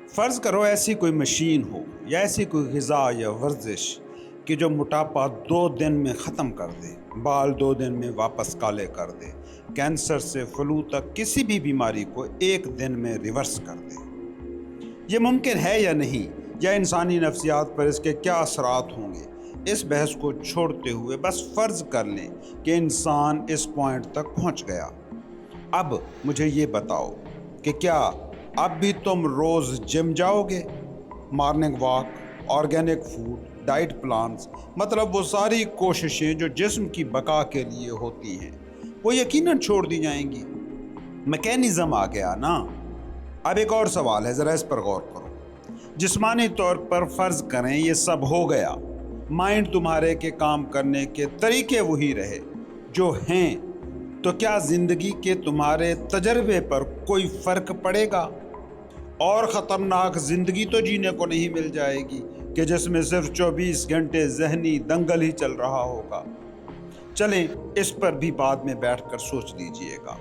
فرض کرو ایسی کوئی مشین ہو یا ایسی کوئی غذا یا ورزش کہ جو موٹاپا 2 دن میں ختم کر دے، بال 2 دن میں واپس کالے کر دے، کینسر سے فلو تک کسی بھی بیماری کو 1 دن میں ریورس کر دے۔ یہ ممکن ہے یا نہیں، یا انسانی نفسیات پر اس کے کیا اثرات ہوں گے، اس بحث کو چھوڑتے ہوئے بس فرض کر لیں کہ انسان اس پوائنٹ تک پہنچ گیا۔ اب مجھے یہ بتاؤ کہ کیا اب بھی تم روز جم جاؤ گے؟ Morning walk, organic food, diet plans, مطلب وہ ساری کوششیں جو جسم کی بقا کے لیے ہوتی ہیں وہ یقیناً چھوڑ دی جائیں گی۔ میکینزم آ گیا نا۔ اب ایک اور سوال ہے، ذرا اس پر غور کرو۔ جسمانی طور پر فرض کریں یہ سب ہو گیا، مائنڈ تمہارے کے کام کرنے کے طریقے وہی رہے جو ہیں، تو کیا زندگی کے تمہارے تجربے پر کوئی فرق پڑے گا؟ اور خطرناک زندگی تو جینے کو نہیں مل جائے گی کہ جس میں صرف 24 گھنٹے ذہنی دنگل ہی چل رہا ہوگا۔ چلیں اس پر بھی بعد میں بیٹھ کر سوچ لیجئے گا۔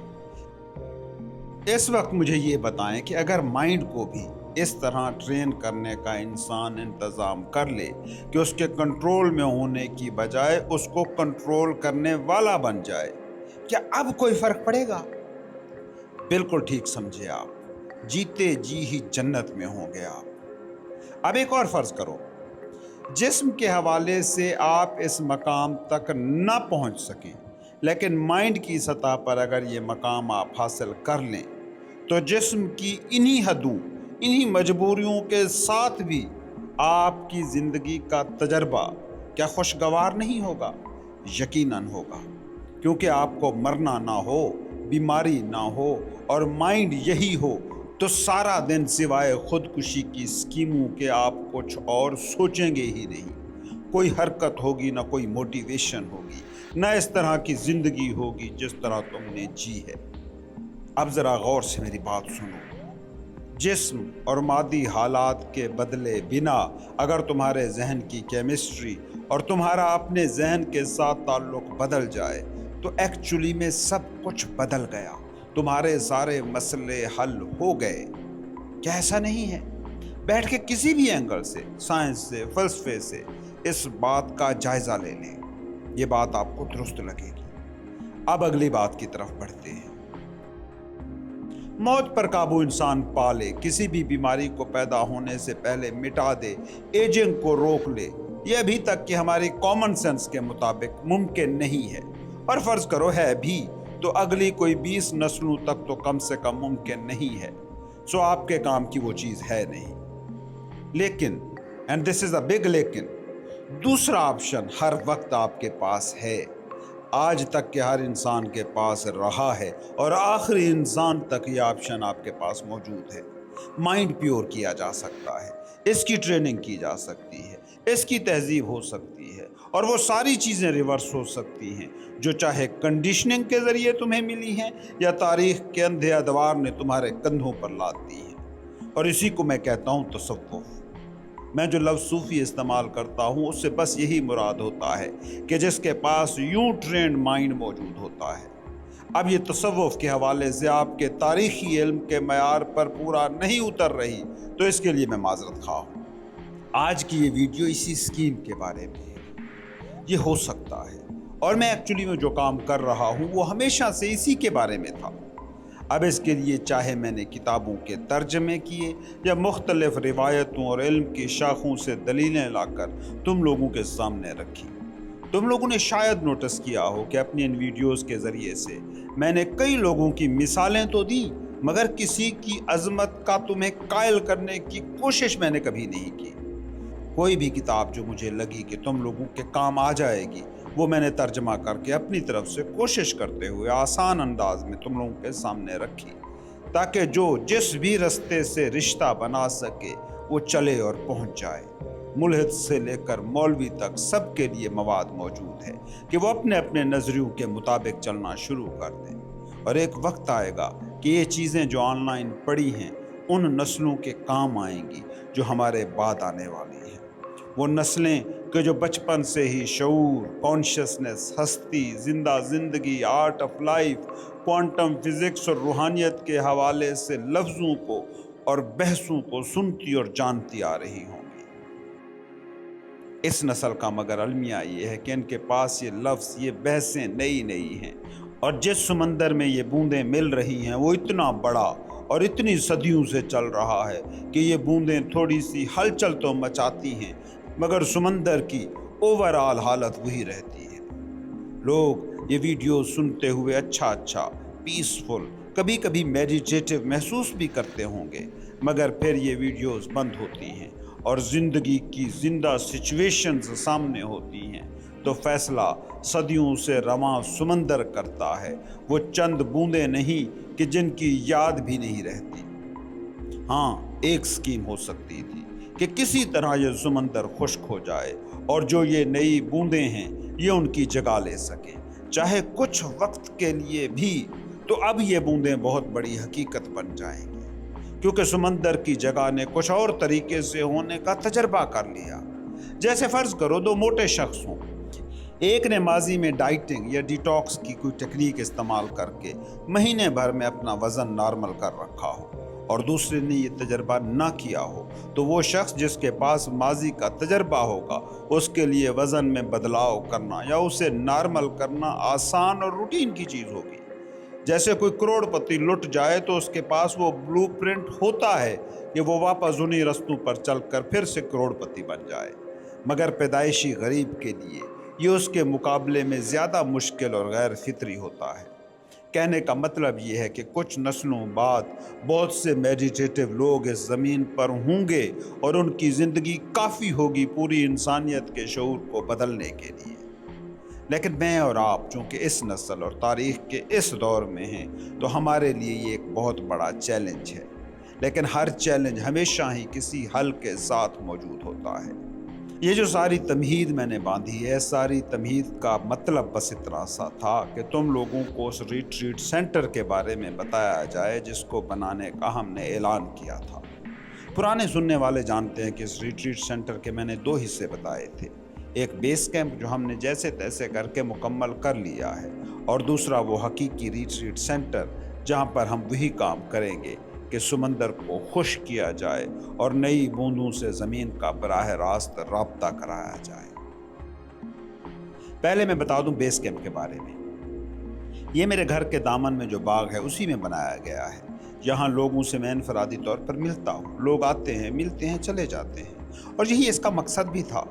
اس وقت مجھے یہ بتائیں کہ اگر مائنڈ کو بھی اس طرح ٹرین کرنے کا انسان انتظام کر لے کہ اس کے کنٹرول میں ہونے کی بجائے اس کو کنٹرول کرنے والا بن جائے، کیا اب کوئی فرق پڑے گا؟ بالکل ٹھیک سمجھے آپ، جیتے جی ہی جنت میں ہوں گے آپ۔ اب ایک اور فرض کرو، جسم کے حوالے سے آپ اس مقام تک نہ پہنچ سکیں، لیکن مائنڈ کی سطح پر اگر یہ مقام آپ حاصل کر لیں تو جسم کی انہی حدوں، انہی مجبوریوں کے ساتھ بھی آپ کی زندگی کا تجربہ کیا خوشگوار نہیں ہوگا؟ یقیناً ہوگا، کیونکہ آپ کو مرنا نہ ہو، بیماری نہ ہو اور مائنڈ یہی ہو تو سارا دن سوائے خودکشی کی اسکیموں کے آپ کچھ اور سوچیں گے ہی نہیں۔ کوئی حرکت ہوگی نہ کوئی موٹیویشن ہوگی، نہ اس طرح کی زندگی ہوگی جس طرح تم نے جی ہے۔ اب ذرا غور سے میری بات سنو۔ جسم اور مادی حالات کے بدلے بنا اگر تمہارے ذہن کی کیمسٹری اور تمہارا اپنے ذہن کے ساتھ تعلق بدل جائے تو ایکچولی میں سب کچھ بدل گیا، تمہارے سارے مسئلے حل ہو گئے۔ کیا ایسا نہیں ہے؟ بیٹھ کے کسی بھی اینگل سے، سائنس سے، فلسفے سے اس بات کا جائزہ لے لیں، یہ بات آپ کو درست لگے گی۔ اب اگلی بات کی طرف بڑھتے ہیں۔ موت پر قابو انسان پا لے، کسی بھی بیماری کو پیدا ہونے سے پہلے مٹا دے، ایجنگ کو روک لے، یہ ابھی تک کہ ہماری کامن سینس کے مطابق ممکن نہیں ہے، اور فرض کرو ہے بھی تو اگلی کوئی 20 نسلوں تک تو کم سے کم ممکن نہیں ہے۔ سو آپ کے کام کی وہ چیز ہے نہیں۔ لیکن and this is a big لیکن، دوسرا آپشن ہر وقت آپ کے پاس ہے، آج تک کے ہر انسان کے پاس رہا ہے، اور آخری انسان تک یہ آپشن آپ کے پاس موجود ہے۔ مائنڈ پیور کیا جا سکتا ہے، اس کی ٹریننگ کی جا سکتی ہے، اس کی تہذیب ہو سکتی ہے، اور وہ ساری چیزیں ریورس ہو سکتی ہیں جو چاہے کنڈیشننگ کے ذریعے تمہیں ملی ہیں یا تاریخ کے اندھے ادوار نے تمہارے کندھوں پر لاد دی ہیں، اور اسی کو میں کہتا ہوں تصوف۔ میں جو لفظ صوفی استعمال کرتا ہوں اس سے بس یہی مراد ہوتا ہے کہ جس کے پاس یوں ٹرینڈ مائنڈ موجود ہوتا ہے۔ اب یہ تصوف کے حوالے سے آپ کے تاریخی علم کے معیار پر پورا نہیں اتر رہی تو اس کے لیے میں معذرت خواہ ہوں۔ آج کی یہ ویڈیو اسی اسکیم کے بارے میں ہے۔ یہ ہو سکتا ہے، اور میں ایکچولی میں جو کام کر رہا ہوں وہ ہمیشہ سے اسی کے بارے میں تھا۔ اب اس کے لیے چاہے میں نے کتابوں کے ترجمے کیے یا مختلف روایتوں اور علم کی شاخوں سے دلیلیں لا کر تم لوگوں کے سامنے رکھی، تم لوگوں نے شاید نوٹس کیا ہو کہ اپنی ان ویڈیوز کے ذریعے سے میں نے کئی لوگوں کی مثالیں تو دی، مگر کسی کی عظمت کا تمہیں قائل کرنے کی کوشش میں نے کبھی نہیں کی۔ کوئی بھی کتاب جو مجھے لگی کہ تم لوگوں کے کام آ جائے گی وہ میں نے ترجمہ کر کے اپنی طرف سے کوشش کرتے ہوئے آسان انداز میں تم لوگوں کے سامنے رکھی، تاکہ جو جس بھی رستے سے رشتہ بنا سکے وہ چلے اور پہنچ جائے۔ ملحد سے لے کر مولوی تک سب کے لیے مواد موجود ہے کہ وہ اپنے اپنے نظریوں کے مطابق چلنا شروع کر دیں، اور ایک وقت آئے گا کہ یہ چیزیں جو آن لائن پڑی ہیں ان نسلوں کے کام آئیں گی جو ہمارے بعد آنے والی ہیں، وہ نسلیں کہ جو بچپن سے ہی شعور، کانشیسنس، ہستی، زندہ زندگی، art of life, quantum physics اور روحانیت کے حوالے سے لفظوں کو اور بحثوں کو سنتی اور جانتی آ رہی ہوں گی۔ اس نسل کا مگر المیہ یہ ہے کہ ان کے پاس یہ لفظ، یہ بحثیں نئی نئی ہیں، اور جس سمندر میں یہ بوندیں مل رہی ہیں وہ اتنا بڑا اور اتنی صدیوں سے چل رہا ہے کہ یہ بوندیں تھوڑی سی ہلچل تو مچاتی ہیں مگر سمندر کی اوورآل حالت وہی رہتی ہے۔ لوگ یہ ویڈیو سنتے ہوئے اچھا پیسفل، کبھی کبھی میڈیٹیٹو محسوس بھی کرتے ہوں گے، مگر پھر یہ ویڈیوز بند ہوتی ہیں اور زندگی کی زندہ سچویشنز سامنے ہوتی ہیں تو فیصلہ صدیوں سے رواں سمندر کرتا ہے، وہ چند بوندیں نہیں کہ جن کی یاد بھی نہیں رہتی۔ ہاں، ایک سکیم ہو سکتی تھی کہ کسی طرح یہ سمندر خشک ہو جائے اور جو یہ نئی بوندیں ہیں یہ ان کی جگہ لے سکیں، چاہے کچھ وقت کے لیے بھی، تو اب یہ بوندیں بہت بڑی حقیقت بن جائیں گی، کیونکہ سمندر کی جگہ نے کچھ اور طریقے سے ہونے کا تجربہ کر لیا۔ جیسے فرض کرو دو موٹے شخص ہوں، ایک نے ماضی میں ڈائٹنگ یا ڈیٹاکس کی کوئی ٹیکنیک استعمال کر کے مہینے بھر میں اپنا وزن نارمل کر رکھا ہو، اور دوسرے نے یہ تجربہ نہ کیا ہو، تو وہ شخص جس کے پاس ماضی کا تجربہ ہوگا اس کے لیے وزن میں بدلاؤ کرنا یا اسے نارمل کرنا آسان اور روٹین کی چیز ہوگی۔ جیسے کوئی کروڑ پتی لٹ جائے تو اس کے پاس وہ بلو پرنٹ ہوتا ہے کہ وہ واپس انہی رستوں پر چل کر پھر سے کروڑ پتی بن جائے، مگر پیدائشی غریب کے لیے یہ اس کے مقابلے میں زیادہ مشکل اور غیر فطری ہوتا ہے۔ کہنے کا مطلب یہ ہے کہ کچھ نسلوں بعد بہت سے میڈیٹیٹو لوگ اس زمین پر ہوں گے اور ان کی زندگی کافی ہوگی پوری انسانیت کے شعور کو بدلنے کے لیے۔ لیکن میں اور آپ چونکہ اس نسل اور تاریخ کے اس دور میں ہیں تو ہمارے لیے یہ ایک بہت بڑا چیلنج ہے، لیکن ہر چیلنج ہمیشہ ہی کسی حل کے ساتھ موجود ہوتا ہے۔ یہ جو ساری تمہید میں نے باندھی ہے، ساری تمہید کا مطلب بس اتنا سا تھا کہ تم لوگوں کو اس ریٹریٹ سینٹر کے بارے میں بتایا جائے جس کو بنانے کا ہم نے اعلان کیا تھا۔ پرانے سننے والے جانتے ہیں کہ اس ریٹریٹ سینٹر کے میں نے دو حصے بتائے تھے، ایک بیس کیمپ جو ہم نے جیسے تیسے کر کے مکمل کر لیا ہے، اور دوسرا وہ حقیقی ریٹریٹ سینٹر جہاں پر ہم وہی کام کریں گے کہ سمندر کو خشک کیا جائے اور نئی بوندوں سے زمین کا براہ راست رابطہ کرایا جائے۔ پہلے میں بتا دوں بیس کیمپ کے بارے میں۔ یہ میرے گھر کے دامن میں جو باغ ہے اسی میں بنایا گیا ہے، یہاں لوگوں سے میں انفرادی طور پر ملتا ہوں، لوگ آتے ہیں، ملتے ہیں، چلے جاتے ہیں، اور یہی اس کا مقصد بھی تھا۔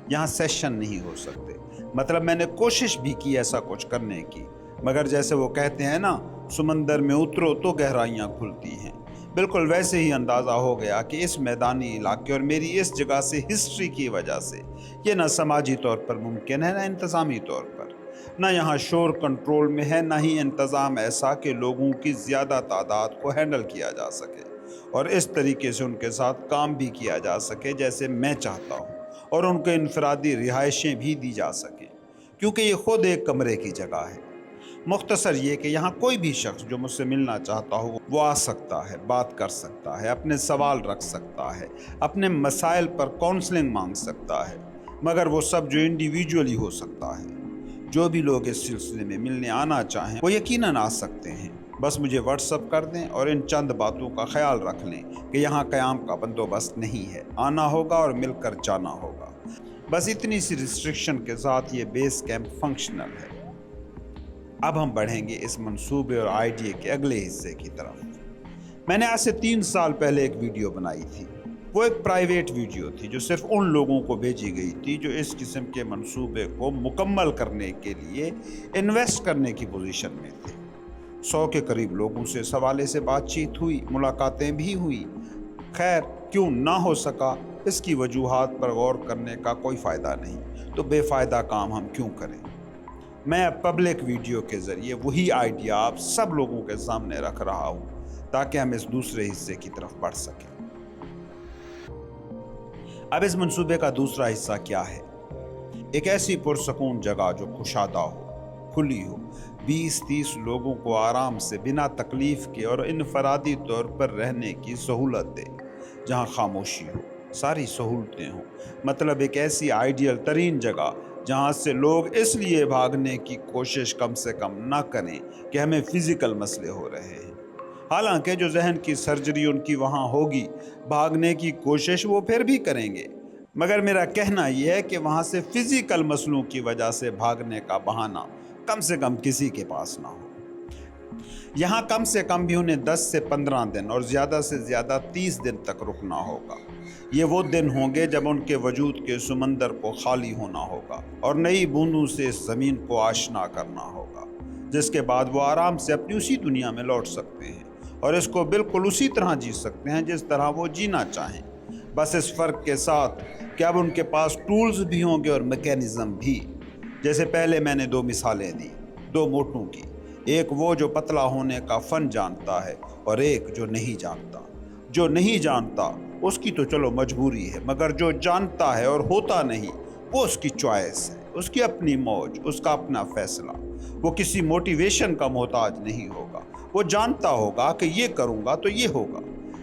یہاں سیشن نہیں ہو سکتے، مطلب میں نے کوشش بھی کی ایسا کچھ کرنے کی، مگر جیسے وہ کہتے ہیں نا، سمندر میں اترو تو گہرائیاں کھلتی ہیں، بالکل ویسے ہی اندازہ ہو گیا کہ اس میدانی علاقے اور میری اس جگہ سے ہسٹری کی وجہ سے یہ نہ سماجی طور پر ممکن ہے، نہ انتظامی طور پر، نہ یہاں شور کنٹرول میں ہے، نہ ہی انتظام ایسا کہ لوگوں کی زیادہ تعداد کو ہینڈل کیا جا سکے اور اس طریقے سے ان کے ساتھ کام بھی کیا جا سکے جیسے میں چاہتا ہوں، اور ان کو انفرادی رہائشیں بھی دی جا سکیں، کیونکہ یہ خود ایک کمرے کی جگہ ہے۔ مختصر یہ کہ یہاں کوئی بھی شخص جو مجھ سے ملنا چاہتا ہو وہ آ سکتا ہے، بات کر سکتا ہے، اپنے سوال رکھ سکتا ہے، اپنے مسائل پر کاؤنسلنگ مانگ سکتا ہے، مگر وہ سب جو انڈیویجولی ہو سکتا ہے۔ جو بھی لوگ اس سلسلے میں ملنے آنا چاہیں وہ یقیناً آ سکتے ہیں، بس مجھے واٹس اپ کر دیں اور ان چند باتوں کا خیال رکھ لیں کہ یہاں قیام کا بندوبست نہیں ہے، آنا ہوگا اور مل کر جانا ہوگا، بس اتنی سی ریسٹرکشن کے ساتھ یہ بیس کیمپ فنکشنل ہے۔ اب ہم بڑھیں گے اس منصوبے اور آئیڈیا کے اگلے حصے کی طرف۔ میں نے آج سے 3 سال پہلے ایک ویڈیو بنائی تھی، وہ ایک پرائیویٹ ویڈیو تھی جو صرف ان لوگوں کو بھیجی گئی تھی جو اس قسم کے منصوبے کو مکمل کرنے کے لیے انویسٹ کرنے کی پوزیشن میں تھے۔ 100 کے قریب لوگوں سے اس حوالے سے بات چیت ہوئی، ملاقاتیں بھی ہوئی۔ خیر کیوں نہ ہو سکا اس کی وجوہات پر غور کرنے کا کوئی فائدہ نہیں، تو بے فائدہ کام ہم کیوں کریں۔ میں پبلک ویڈیو کے ذریعے وہی آئیڈیا آپ سب لوگوں کے سامنے رکھ رہا ہوں تاکہ ہم اس دوسرے حصے کی طرف بڑھ سکیں۔ اب اس منصوبے کا دوسرا حصہ کیا ہے؟ ایک ایسی پرسکون جگہ جو کشادہ ہو، کھلی ہو، 20-30 لوگوں کو آرام سے بنا تکلیف کے اور انفرادی طور پر رہنے کی سہولت دے، جہاں خاموشی ہو، ساری سہولتیں ہوں، مطلب ایک ایسی آئیڈیل ترین جگہ جہاں سے لوگ اس لیے بھاگنے کی کوشش کم سے کم نہ کریں کہ ہمیں فزیکل مسئلے ہو رہے ہیں۔ حالانکہ جو ذہن کی سرجری ان کی وہاں ہوگی، بھاگنے کی کوشش وہ پھر بھی کریں گے، مگر میرا کہنا یہ ہے کہ وہاں سے فزیکل مسئلوں کی وجہ سے بھاگنے کا بہانہ کم سے کم کسی کے پاس نہ ہو۔ یہاں کم سے کم بھی انہیں 10 سے 15 دن اور زیادہ سے زیادہ 30 دن تک رکنا ہوگا۔ یہ وہ دن ہوں گے جب ان کے وجود کے سمندر کو خالی ہونا ہوگا اور نئی بوندوں سے اس زمین کو آشنا کرنا ہوگا، جس کے بعد وہ آرام سے اپنی اسی دنیا میں لوٹ سکتے ہیں اور اس کو بالکل اسی طرح جی سکتے ہیں جس طرح وہ جینا چاہیں، بس اس فرق کے ساتھ کہ اب ان کے پاس ٹولز بھی ہوں گے اور میکینزم بھی۔ جیسے پہلے میں نے 2 مثالیں دی، 2 موٹوں کی، ایک وہ جو پتلا ہونے کا فن جانتا ہے اور ایک جو نہیں جانتا۔ جو نہیں جانتا اس کی تو چلو مجبوری ہے، مگر جو جانتا ہے اور ہوتا نہیں وہ اس کی چوائس ہے، اس کی اپنی موج، اس کا اپنا فیصلہ۔ وہ کسی موٹیویشن کا محتاج نہیں ہوگا، وہ جانتا ہوگا کہ یہ کروں گا تو یہ ہوگا۔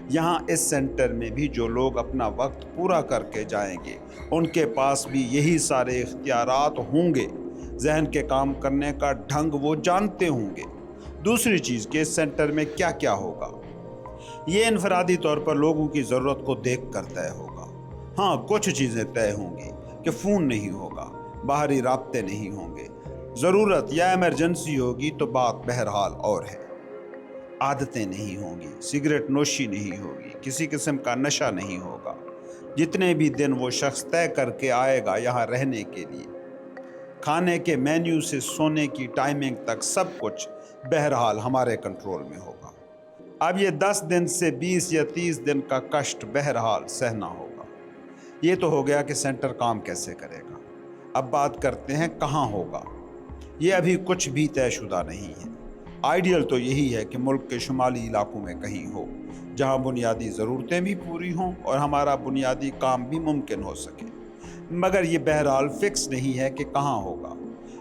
یہاں اس سینٹر میں بھی جو لوگ اپنا وقت پورا کر کے جائیں گے ان کے پاس بھی یہی سارے اختیارات ہوں گے، ذہن کے کام کرنے کا ڈھنگ وہ جانتے ہوں گے۔ دوسری چیز کہ اس سینٹر میں کیا کیا ہوگا، یہ انفرادی طور پر لوگوں کی ضرورت کو دیکھ کر طے ہوگا۔ ہاں، کچھ چیزیں طے ہوں گی کہ فون نہیں ہوگا، باہری رابطے نہیں ہوں گے، ضرورت یا ایمرجنسی ہوگی تو بات بہرحال اور ہے۔ عادتیں نہیں ہوں گی، سگریٹ نوشی نہیں ہوگی، کسی قسم کا نشہ نہیں ہوگا۔ جتنے بھی دن وہ شخص طے کر کے آئے گا یہاں رہنے کے لیے، کھانے کے مینیو سے سونے کی ٹائمنگ تک سب کچھ بہرحال ہمارے کنٹرول میں ہوگا۔ اب یہ 10 دن سے 20 یا 30 دن کا کشٹ بہرحال سہنا ہوگا۔ یہ تو ہو گیا کہ سینٹر کام کیسے کرے گا۔ اب بات کرتے ہیں کہاں ہوگا۔ یہ ابھی کچھ بھی طے شدہ نہیں ہے۔ آئیڈیل تو یہی ہے کہ ملک کے شمالی علاقوں میں کہیں ہو، جہاں بنیادی ضرورتیں بھی پوری ہوں اور ہمارا بنیادی کام بھی ممکن ہو سکے، مگر یہ بہرحال فکس نہیں ہے کہ کہاں ہوگا۔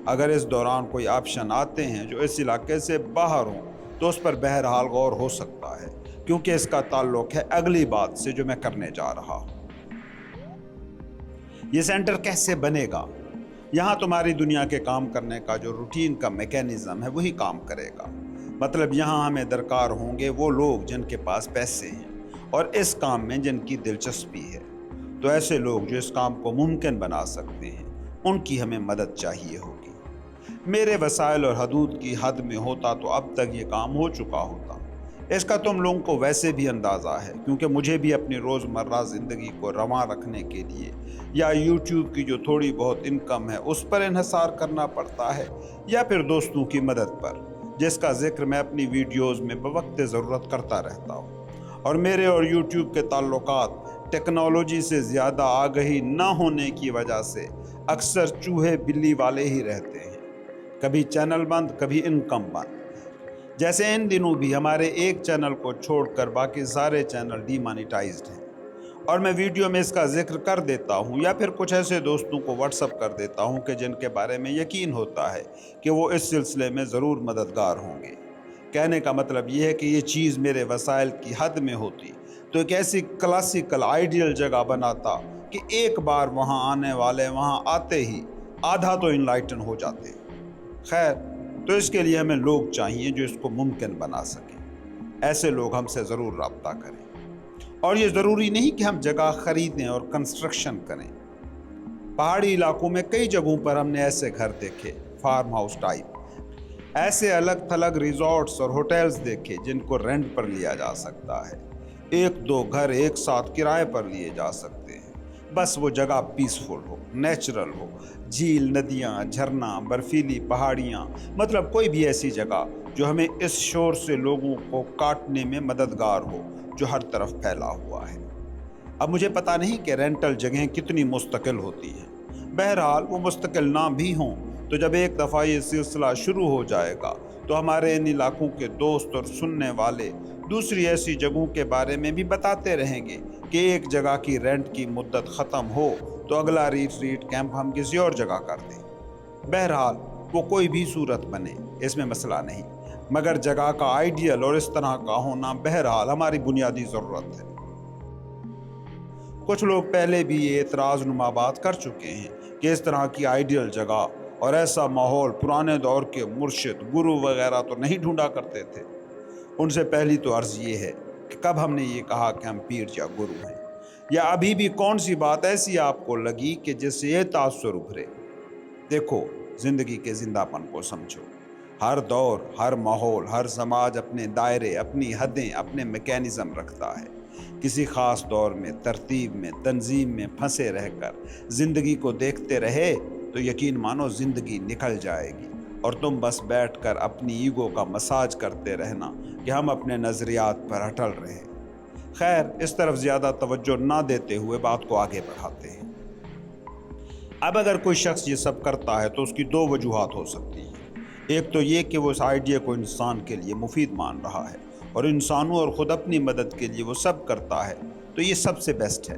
اگر اس دوران کوئی آپشن آتے ہیں جو اس علاقے سے باہر ہوں تو اس پر بہرحال غور ہو سکتا ہے، کیونکہ اس کا تعلق ہے اگلی بات سے جو میں کرنے جا رہا ہوں۔ یہ سینٹر کیسے بنے گا؟ یہاں تمہاری دنیا کے کام کرنے کا جو روٹین کا میکینزم ہے وہی کام کرے گا۔ مطلب یہاں ہمیں درکار ہوں گے وہ لوگ جن کے پاس پیسے ہیں اور اس کام میں جن کی دلچسپی ہے، تو ایسے لوگ جو اس کام کو ممکن بنا سکتے ہیں ان کی ہمیں مدد چاہیے ہوگی۔ میرے وسائل اور حدود کی حد میں ہوتا تو اب تک یہ کام ہو چکا ہوتا۔ اس کا تم لوگوں کو ویسے بھی اندازہ ہے، کیونکہ مجھے بھی اپنی روزمرہ زندگی کو رواں رکھنے کے لیے یا یوٹیوب کی جو تھوڑی بہت انکم ہے اس پر انحصار کرنا پڑتا ہے، یا پھر دوستوں کی مدد پر، جس کا ذکر میں اپنی ویڈیوز میں بوقت ضرورت کرتا رہتا ہوں۔ اور میرے اور یوٹیوب کے تعلقات ٹیکنالوجی سے زیادہ آگہی نہ ہونے کی وجہ سے اکثر چوہے بلی والے ہی رہتے ہیں، کبھی چینل بند، کبھی انکم بند۔ جیسے ان دنوں بھی ہمارے ایک چینل کو چھوڑ کر باقی سارے چینل ڈی مانیٹائزڈ ہیں، اور میں ویڈیو میں اس کا ذکر کر دیتا ہوں یا پھر کچھ ایسے دوستوں کو واٹس اپ کر دیتا ہوں کہ جن کے بارے میں یقین ہوتا ہے کہ وہ اس سلسلے میں ضرور مددگار ہوں گے۔ کہنے کا مطلب یہ ہے کہ یہ چیز میرے وسائل کی حد میں ہوتی تو ایک ایسی کلاسیکل آئیڈیل جگہ بناتا کہ ایک بار وہاں آنے والے وہاں آتے ہی آدھا تو انلائٹن ہو جاتے۔ خیر، تو اس کے لیے ہمیں لوگ چاہیے جو اس کو ممکن بنا سکیں۔ ایسے لوگ ہم سے ضرور رابطہ کریں، اور یہ ضروری نہیں کہ ہم جگہ خریدیں اور کنسٹرکشن کریں۔ پہاڑی علاقوں میں کئی جگہوں پر ہم نے ایسے گھر دیکھے، فارم ہاؤس ٹائپ، ایسے الگ تھلگ ریزورٹس اور ہوٹلز دیکھے جن کو رینٹ پر لیا جا سکتا ہے۔ 1-2 گھر ایک ساتھ کرائے پر لیے جا سکتے ہیں، بس وہ جگہ پیسفل ہو، نیچرل ہو، جھیل، ندیاں، جھرنا، برفیلی پہاڑیاں، مطلب کوئی بھی ایسی جگہ جو ہمیں اس شور سے لوگوں کو کاٹنے میں مددگار ہو جو ہر طرف پھیلا ہوا ہے۔ اب مجھے پتہ نہیں کہ رینٹل جگہیں کتنی مستقل ہوتی ہیں، بہرحال وہ مستقل نہ بھی ہوں تو جب ایک دفعہ یہ سلسلہ شروع ہو جائے گا تو ہمارے ان علاقوں کے دوست اور سننے والے دوسری ایسی جگہوں کے بارے میں بھی بتاتے رہیں گے کہ ایک جگہ کی رینٹ کی مدت ختم ہو تو اگلا ریٹریٹ کیمپ ہم کسی اور جگہ کر دیں۔ بہرحال وہ کوئی بھی صورت بنے، اس میں مسئلہ نہیں، مگر جگہ کا آئیڈیل اور اس طرح کا ہونا بہرحال ہماری بنیادی ضرورت ہے۔ کچھ لوگ پہلے بھی یہ اعتراض نما بات کر چکے ہیں کہ اس طرح کی آئیڈیل جگہ اور ایسا ماحول پرانے دور کے مرشد، گرو وغیرہ تو نہیں ڈھونڈا کرتے تھے۔ ان سے پہلی تو عرض یہ ہے کہ کب ہم نے یہ کہا کہ ہم پیر یا گرو ہیں، یا ابھی بھی کون سی بات ایسی آپ کو لگی کہ جس سے یہ تاثر ابھرے؟ دیکھو، زندگی کے زندہ پن کو سمجھو۔ ہر دور، ہر ماحول، ہر سماج اپنے دائرے، اپنی حدیں، اپنے میکینزم رکھتا ہے۔ کسی خاص دور میں، ترتیب میں، تنظیم میں پھنسے رہ کر زندگی کو دیکھتے رہے تو یقین مانو زندگی نکل جائے گی، اور تم بس بیٹھ کر اپنی ایگو کا مساج کرتے رہنا کہ ہم اپنے نظریات پر اٹل رہے۔ خیر، اس طرف زیادہ توجہ نہ دیتے ہوئے بات کو آگے بڑھاتے ہیں۔ اب اگر کوئی شخص یہ سب کرتا ہے تو اس کی دو وجوہات ہو سکتی ہیں۔ ایک تو یہ کہ وہ اس آئیڈیا کو انسان کے لیے مفید مان رہا ہے اور انسانوں اور خود اپنی مدد کے لیے وہ سب کرتا ہے تو یہ سب سے بیسٹ ہے۔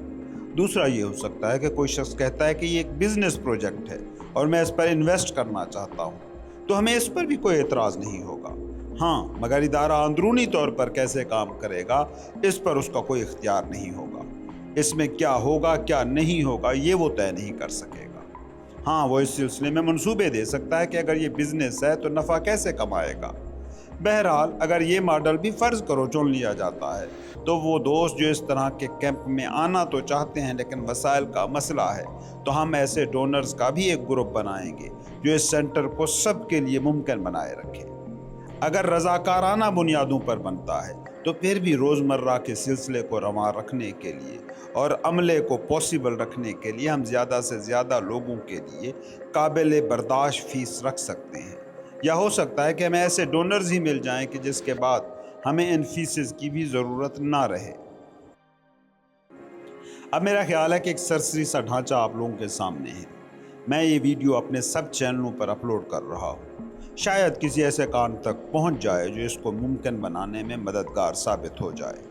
دوسرا یہ ہو سکتا ہے کہ کوئی شخص کہتا ہے کہ یہ ایک بزنس پروجیکٹ ہے اور میں اس پر انویسٹ کرنا چاہتا ہوں، تو ہمیں اس پر بھی کوئی اعتراض نہیں ہوگا۔ ہاں، مگر ادارہ اندرونی طور پر کیسے کام کرے گا اس پر اس کا کوئی اختیار نہیں ہوگا۔ اس میں کیا ہوگا کیا نہیں ہوگا یہ وہ طے نہیں کر سکے گا۔ ہاں، وہ اس سلسلے میں منصوبے دے سکتا ہے کہ اگر یہ بزنس ہے تو نفع کیسے کمائے گا۔ بہرحال، اگر یہ ماڈل بھی فرض کرو چن لیا جاتا ہے تو وہ دوست جو اس طرح کے کیمپ میں آنا تو چاہتے ہیں لیکن وسائل کا مسئلہ ہے، تو ہم ایسے ڈونرز کا بھی ایک گروپ بنائیں گے جو اس سینٹر کو سب کے لیے ممکن بنائے رکھے۔ اگر رضاکارانہ بنیادوں پر بنتا ہے تو پھر بھی روزمرہ کے سلسلے کو رواں رکھنے کے لیے اور عملے کو پاسبل رکھنے کے لیے ہم زیادہ سے زیادہ لوگوں کے لیے قابل برداشت فیس رکھ سکتے ہیں، یا ہو سکتا ہے کہ ہمیں ایسے ڈونرز ہی مل جائیں کہ جس کے بعد ہمیں ان فیسز کی بھی ضرورت نہ رہے۔ اب میرا خیال ہے کہ ایک سرسری سا ڈھانچہ آپ لوگوں کے سامنے ہے۔ میں یہ ویڈیو اپنے سب چینلوں پر اپلوڈ کر رہا ہوں، شاید کسی ایسے کان تک پہنچ جائے جو اس کو ممکن بنانے میں مددگار ثابت ہو جائے،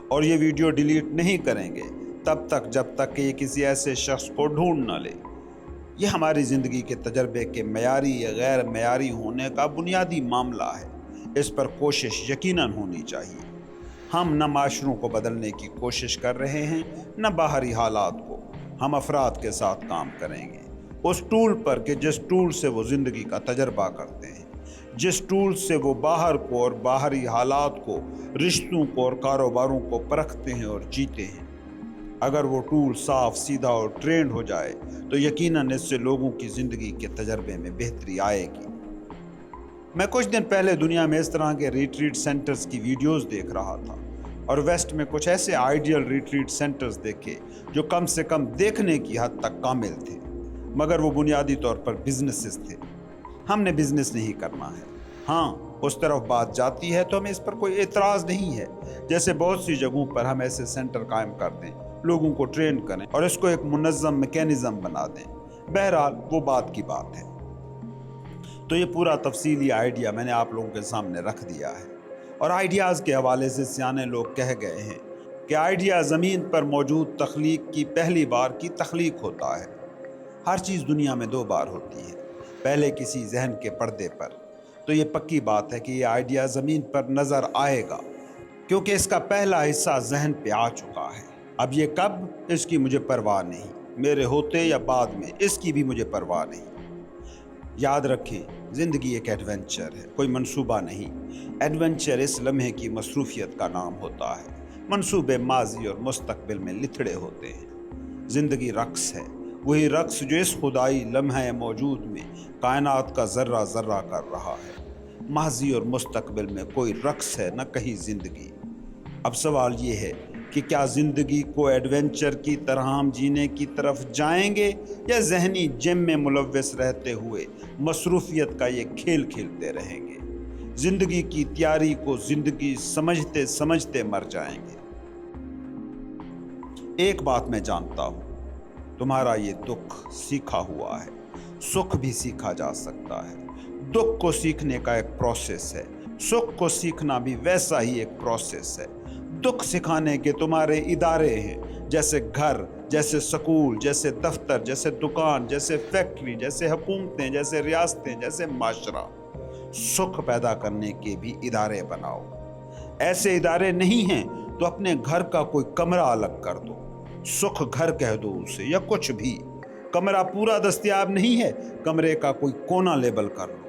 اور یہ ویڈیو ڈیلیٹ نہیں کریں گے تب تک جب تک کہ یہ کسی ایسے شخص کو ڈھونڈ نہ لے۔ یہ ہماری زندگی کے تجربے کے معیاری یا غیر معیاری ہونے کا بنیادی معاملہ ہے۔ اس پر کوشش یقیناً ہونی چاہیے۔ ہم نہ معاشروں کو بدلنے کی کوشش کر رہے ہیں نہ باہری حالات کو۔ ہم افراد کے ساتھ کام کریں گے، اس ٹول پر کہ جس ٹول سے وہ زندگی کا تجربہ کرتے ہیں، جس ٹول سے وہ باہر کو اور باہری حالات کو، رشتوں کو اور کاروباروں کو پرکھتے ہیں اور جیتے ہیں۔ اگر وہ ٹول صاف، سیدھا اور ٹرینڈ ہو جائے تو یقیناً اس سے لوگوں کی زندگی کے تجربے میں بہتری آئے گی۔ میں کچھ دن پہلے دنیا میں اس طرح کے ریٹریٹ سینٹرز کی ویڈیوز دیکھ رہا تھا، اور ویسٹ میں کچھ ایسے آئیڈیل ریٹریٹ سینٹرز دیکھے جو کم سے کم دیکھنے کی حد تک کامل تھے، مگر وہ بنیادی طور پر بزنسز تھے۔ ہم نے بزنس نہیں کرنا ہے۔ ہاں، اس طرف بات جاتی ہے تو ہمیں اس پر کوئی اعتراض نہیں ہے، جیسے بہت سی جگہوں پر ہم ایسے سینٹر قائم کر دیں، لوگوں کو ٹرین کریں اور اس کو ایک منظم میکینزم بنا دیں۔ بہرحال، وہ بات کی بات ہے۔ تو یہ پورا تفصیلی آئیڈیا میں نے آپ لوگوں کے سامنے رکھ دیا ہے، اور آئیڈیاز کے حوالے سے سیانے لوگ کہہ گئے ہیں کہ آئیڈیا زمین پر موجود تخلیق کی پہلی بار کی تخلیق ہوتا ہے۔ ہر چیز دنیا میں دو بار ہوتی ہے، پہلے کسی ذہن کے پردے پر۔ تو یہ پکی بات ہے کہ یہ آئیڈیا زمین پر نظر آئے گا، کیونکہ اس کا پہلا حصہ ذہن پہ آ چکا ہے۔ اب یہ کب، اس کی مجھے پرواہ نہیں، میرے ہوتے یا بعد میں، اس کی بھی مجھے پرواہ نہیں۔ یاد رکھیں، زندگی ایک ایڈونچر ہے، کوئی منصوبہ نہیں۔ ایڈونچر اس لمحے کی مصروفیت کا نام ہوتا ہے۔ منصوبے ماضی اور مستقبل میں لتھڑے ہوتے ہیں۔ زندگی رقص ہے، وہی رقص جو اس خدائی لمحے موجود میں کائنات کا ذرہ ذرہ کر رہا ہے۔ ماضی اور مستقبل میں کوئی رقص ہے، نہ کہیں زندگی۔ اب سوال یہ ہے کہ کیا زندگی کو ایڈونچر کی طرح ہم جینے کی طرف جائیں گے، یا ذہنی جم میں ملوث رہتے ہوئے مصروفیت کا یہ کھیل کھیلتے رہیں گے؟ زندگی کی تیاری کو زندگی سمجھتے سمجھتے مر جائیں گے۔ ایک بات میں جانتا ہوں، تمہارا یہ دکھ سیکھا ہوا ہے، سکھ بھی سیکھا جا سکتا ہے۔ دکھ کو سیکھنے کا ایک پروسیس ہے، سکھ کو سیکھنا بھی ویسا ہی ایک پروسیس ہے۔ دکھ سکھانے کے تمہارے ادارے ہیں، جیسے گھر، جیسے سکول، جیسے دفتر، جیسے دکان، جیسے فیکٹری، جیسے حکومتیں، جیسے ریاستیں، جیسے معاشرہ۔ سکھ پیدا کرنے کے بھی ادارے بناؤ۔ ایسے ادارے نہیں ہیں تو اپنے گھر کا کوئی کمرہ الگ کر دو، سکھ گھر کہہ دو اسے، یا کچھ بھی۔ کمرہ پورا دستیاب نہیں ہے، کمرے کا کوئی کونا لیبل کر لو۔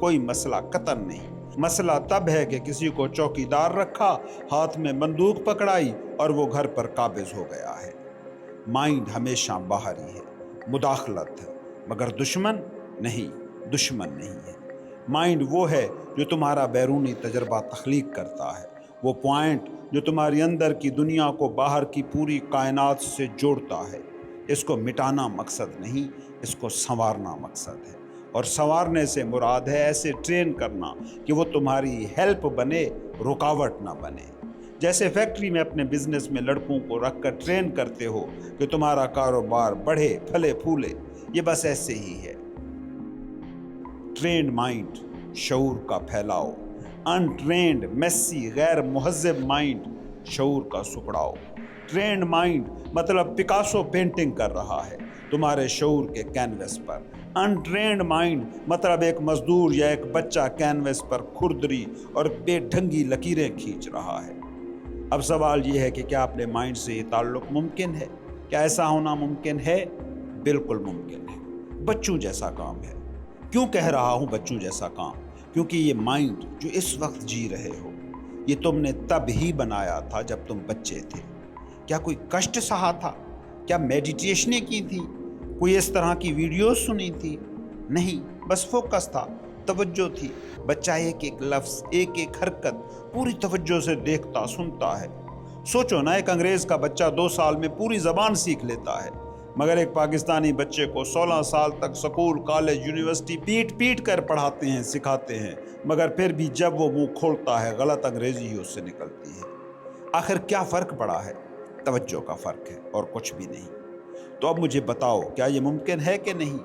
کوئی مسئلہ قطن نہیں۔ مسئلہ تب ہے کہ کسی کو چوکیدار رکھا، ہاتھ میں بندوق پکڑائی اور وہ گھر پر قابض ہو گیا ہے۔ مائنڈ ہمیشہ باہر ہی ہے، مداخلت ہے، مگر دشمن نہیں ہے۔ مائنڈ وہ ہے جو تمہارا بیرونی تجربہ تخلیق کرتا ہے، وہ پوائنٹ جو تمہاری اندر کی دنیا کو باہر کی پوری کائنات سے جوڑتا ہے۔ اس کو مٹانا مقصد نہیں، اس کو سنوارنا مقصد ہے، اور سنوارنے سے مراد ہے ایسے ٹرین کرنا کہ وہ تمہاری ہیلپ بنے، رکاوٹ نہ بنے۔ جیسے فیکٹری میں اپنے بزنس میں لڑکوں کو رکھ کر ٹرین کرتے ہو کہ تمہارا کاروبار بڑھے، پھلے پھولے، یہ بس ایسے ہی ہے۔ ٹرینڈ مائنڈ شعور کا پھیلاؤ، انٹرینڈ میسی غیر مہذب مائنڈ شعور کا سکڑاؤ۔ ٹرینڈ مائنڈ مطلب پکاسو پینٹنگ کر رہا ہے تمہارے شعور کے کینوس پر، انٹرینڈ مائنڈ مطلب ایک مزدور یا ایک بچہ کینوس پر کھردری اور بے ڈھنگی لکیریں کھینچ رہا ہے۔ اب سوال یہ ہے کہ کیا اپنے مائنڈ سے یہ تعلق ممکن ہے؟ کیا ایسا ہونا ممکن ہے؟ بالکل ممکن ہے۔ بچوں جیسا کام ہے۔ کیوں کہہ رہا ہوں بچوں جیسا کام؟ کیونکہ یہ مائنڈ جو اس وقت جی رہے ہو، یہ تم نے تب ہی بنایا تھا جب تم بچے تھے۔ کیا کوئی کشٹ سہا تھا؟ کیا میڈیٹیشنیں کی تھی؟ کوئی اس طرح کی ویڈیوز سنی تھی؟ نہیں، بس فوکس تھا، توجہ تھی۔ بچہ ایک ایک لفظ، ایک ایک حرکت پوری توجہ سے دیکھتا سنتا ہے۔ سوچو نا، ایک انگریز کا بچہ 2 سال میں پوری زبان سیکھ لیتا ہے، مگر ایک پاکستانی بچے کو 16 سال تک سکول، کالج، یونیورسٹی پیٹ کر پڑھاتے ہیں، سکھاتے ہیں، مگر پھر بھی جب وہ منہ کھولتا ہے غلط انگریزی ہی اس سے نکلتی ہے۔ آخر کیا فرق پڑا ہے؟ توجہ کا فرق ہے اور کچھ بھی نہیں۔ تو اب مجھے بتاؤ، کیا یہ ممکن ہے کہ نہیں؟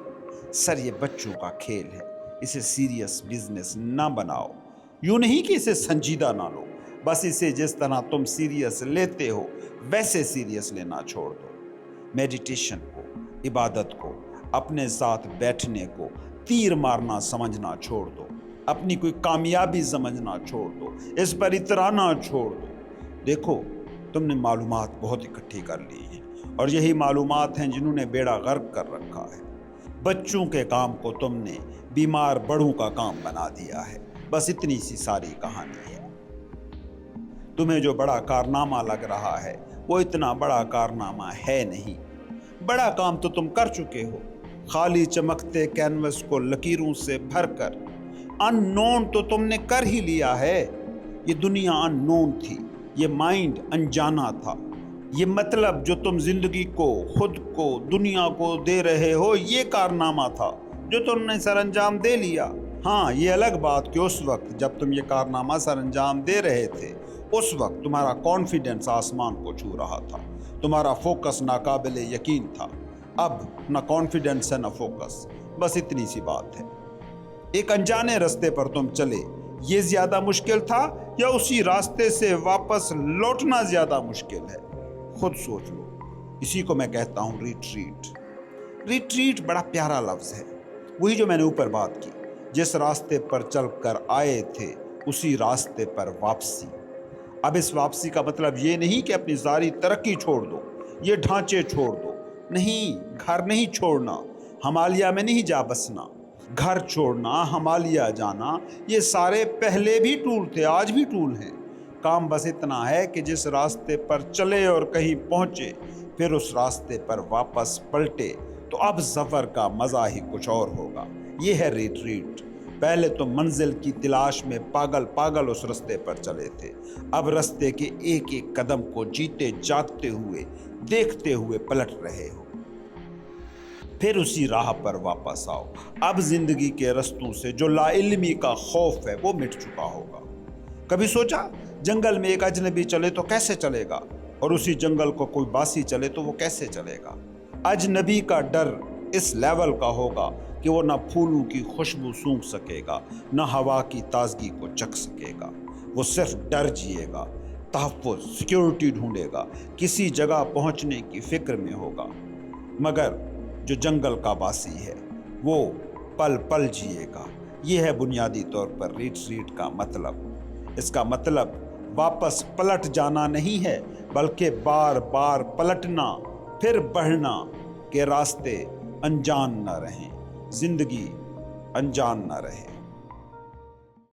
سر، یہ بچوں کا کھیل ہے، اسے سیریس بزنس نہ بناؤ۔ یوں نہیں کہ اسے سنجیدہ نہ لو، بس اسے جس طرح تم سیریس لیتے ہو ویسے سیریس لینا چھوڑ دو۔ میڈیٹیشن کو، عبادت کو، اپنے ساتھ بیٹھنے کو تیر مارنا سمجھنا چھوڑ دو، اپنی کوئی کامیابی سمجھنا چھوڑ دو، اس پر اترانا چھوڑ دو۔ دیکھو، تم نے معلومات بہت اکٹھی کر لی ہیں، اور یہی معلومات ہیں جنہوں نے بیڑا غرق کر رکھا ہے۔ بچوں کے کام کو تم نے بیمار بڑوں کا کام بنا دیا ہے۔ بس اتنی سی ساری کہانی ہے۔ تمہیں جو بڑا کارنامہ لگ رہا ہے وہ اتنا بڑا کارنامہ ہے نہیں۔ بڑا کام تو تم کر چکے ہو، خالی چمکتے کینوس کو لکیروں سے بھر کر۔ ان نون تو تم نے کر ہی لیا ہے۔ یہ دنیا ان نون تھی، یہ مائنڈ انجانا تھا۔ یہ مطلب جو تم زندگی کو، خود کو، دنیا کو دے رہے ہو، یہ کارنامہ تھا جو تم نے سر انجام دے لیا۔ ہاں، یہ الگ بات کہ اس وقت جب تم یہ کارنامہ سر انجام دے رہے تھے، اس وقت تمہارا کانفیڈنس آسمان کو چھو رہا تھا، تمہارا فوکس ناقابل یقین تھا۔ اب نہ کانفیڈنس ہے نہ فوکس، بس اتنی سی بات ہے۔ ایک انجانے راستے پر تم چلے، یہ زیادہ مشکل تھا یا اسی راستے سے واپس لوٹنا زیادہ مشکل ہے؟ خود سوچ لو۔ اسی کو میں کہتا ہوں ریٹریٹ۔ ریٹریٹ بڑا پیارا لفظ ہے، وہی جو میں نے اوپر بات کی، جس راستے پر چل کر آئے تھے اسی راستے پر واپسی۔ اب اس واپسی کا مطلب یہ نہیں کہ اپنی ساری ترقی چھوڑ دو، یہ ڈھانچے چھوڑ دو، نہیں، گھر نہیں چھوڑنا، ہمالیہ میں نہیں جا بسنا۔ گھر چھوڑنا، ہمالیہ جانا، یہ سارے پہلے بھی ٹول تھے، آج بھی ٹول ہیں۔ کام بس اتنا ہے کہ جس راستے پر چلے اور کہیں پہنچے، پھر اس راستے پر واپس پلٹے، تو اب سفر کا مزہ ہی کچھ اور ہوگا۔ یہ ہے ریٹریٹ۔ پہلے تو منزل کی تلاش میں پاگل اس راستے پر چلے تھے، اب راستے کے ایک ایک قدم کو جیتے جاگتے ہوئے، دیکھتے ہوئے پلٹ رہے ہو۔ پھر اسی راہ پر واپس آؤ۔ اب زندگی کے رستوں سے جو لا علمی کا خوف ہے وہ مٹ چکا ہوگا۔ کبھی سوچا جنگل میں ایک اجنبی چلے تو کیسے چلے گا، اور اسی جنگل کو کوئی باسی چلے تو وہ کیسے چلے گا؟ اجنبی کا ڈر اس لیول کا ہوگا کہ وہ نہ پھولوں کی خوشبو سونگھ سکے گا، نہ ہوا کی تازگی کو چکھ سکے گا۔ وہ صرف ڈر جیے گا، تحفظ، سیکیورٹی ڈھونڈے گا، کسی جگہ پہنچنے کی فکر میں ہوگا۔ مگر جو جنگل کا باسی ہے وہ پل پل جیے گا۔ یہ ہے بنیادی طور پر ریٹریٹ کا مطلب۔ اس کا مطلب واپس پلٹ جانا نہیں ہے، بلکہ بار بار پلٹنا، پھر بڑھنا، کہ راستے انجان نہ رہیں۔ زندگی انجان نہ رہے۔